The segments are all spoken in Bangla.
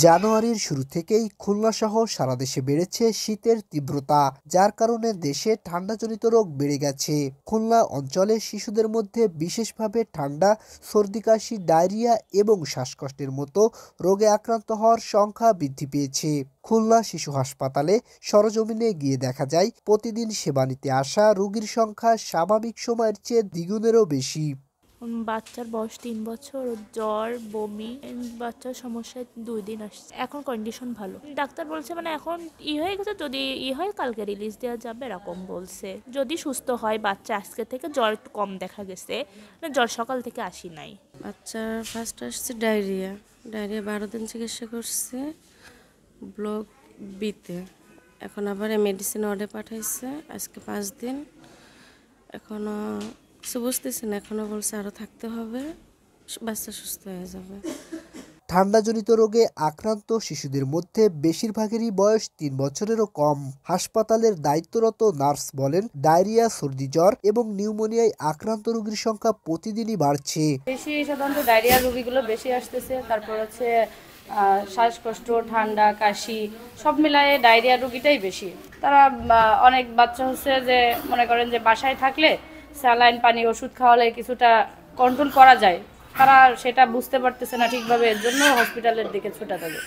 জানুয়ারির শুরু থেকেই খুলনাসহ সারা দেশে বেড়েছে শীতের তীব্রতা, যার কারণে দেশে ঠান্ডাজনিত রোগ বেড়ে গেছে। খুলনা অঞ্চলে শিশুদের মধ্যে বিশেষভাবে ঠান্ডা, সর্দি কাশি, ডায়রিয়া এবং শ্বাসকষ্টের মতো রোগে আক্রান্ত হওয়ার সংখ্যা বৃদ্ধি পেয়েছে। খুলনা শিশু হাসপাতালে সরজমিনে গিয়ে দেখা যায়, প্রতিদিন সেবা নিতে আসা রোগীর সংখ্যা স্বাভাবিক সময়ের চেয়ে দ্বিগুণেরও বেশি। বাচ্চার বয়স 3 বছর, জ্বর, বমি, বাচ্চার সমস্যায় 2 দিন আসছে। এখন কন্ডিশন ভালো। ডাক্তার বলছে মানে এখন হয়ে গেছে, যদি হয় কালকে রিলিজ দেওয়া যাবে এরকম বলছে। যদি সুস্থ হয় বাচ্চা, আজকে থেকে জ্বর একটু কম দেখা গেছে, জ্বর সকাল থেকে আসি নাই। বাচ্চার ফার্স্ট আসছে ডায়রিয়া 12 দিন চিকিৎসা করছে ব্লক বিতে। এখন আবার মেডিসিন অর্ডার পাঠাইছে, আজকে 5 দিন। এখনও কিছু বুঝতেছি না, এখনও বলছে আরও থাকতে হবে, বাচ্চা সুস্থ হয়ে যাবে। ঠান্ডাজনিত রোগে আক্রান্ত শিশুদের মধ্যে বেশিরভাগেরই বয়স 3 বছরেরও কম। হাসপাতালের দায়িত্বরত নার্স বলেন, ডায়রিয়া, সর্দি, জ্বর এবং নিউমোনিয়ায় আক্রান্ত রোগীর সংখ্যা প্রতিদিনই বাড়ছে। বেশি সাধারণত ডায়রিয়া রোগীগুলো বেশি আসতেছে, তারপর হচ্ছে শ্বাসকষ্ট, ঠান্ডা, কাশি সব মিলায়ে ডায়রিয়া রোগীটাই বেশি। তারা অনেক বাচ্চা হচ্ছে যে মনে করেন যে বাসায় থাকলে স্যালাইন পানি ওষুধ খাওয়ালে কিছুটা কন্ট্রোল করা যায়, তারা সেটা বুঝতে পারতেছে না ঠিকভাবে, এর জন্য হসপিটালের দিকে ছোটা থাকে।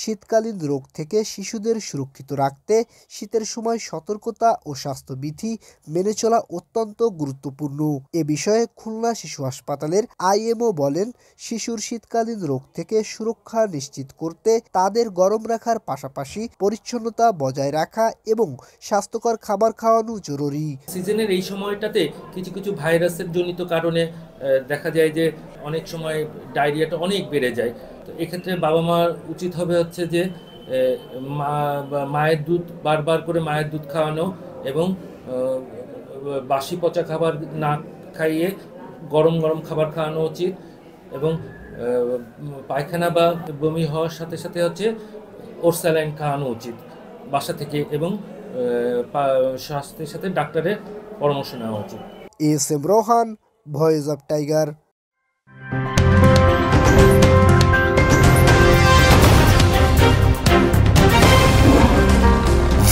শীতকালীন রোগ থেকে শিশুদের সুরক্ষিত রাখতে শীতের সময় সতর্কতা ও স্বাস্থ্যবিধি মেনে চলা অত্যন্ত গুরুত্বপূর্ণ। এ বিষয়ে খুলনা শিশু হাসপাতালের আইএমও বলেন, শিশুর শীতকালীন রোগ থেকে সুরক্ষা নিশ্চিত করতে তাদের গরম রাখার পাশাপাশি পরিচ্ছন্নতা বজায় রাখা এবং স্বাস্থ্যকর খাবার খাওয়ানো জরুরি। সিজনের এই সময়টাতে কিছু কিছু ভাইরাসের জনিত কারণে দেখা যায় যে অনেক সময় ডায়রিয়াটা অনেক বেড়ে যায়। তো এক্ষেত্রে বাবা মার উচিত হবে হচ্ছে যে মায়ের দুধ বারবার করে মায়ের দুধ খাওয়ানো এবং বাসি পচা খাবার না খাইয়ে গরম গরম খাবার খাওয়ানো উচিত, এবং পায়খানা বা বমি হওয়ার সাথে সাথে হচ্ছে ওরস্যালাইন খাওয়ানো উচিত বাসা থেকে, এবং স্বাস্থ্যের সাথে ডাক্তারের পরামর্শ নেওয়া উচিত। SM. Rohan, voice of tiger.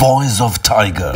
Voice of Tiger.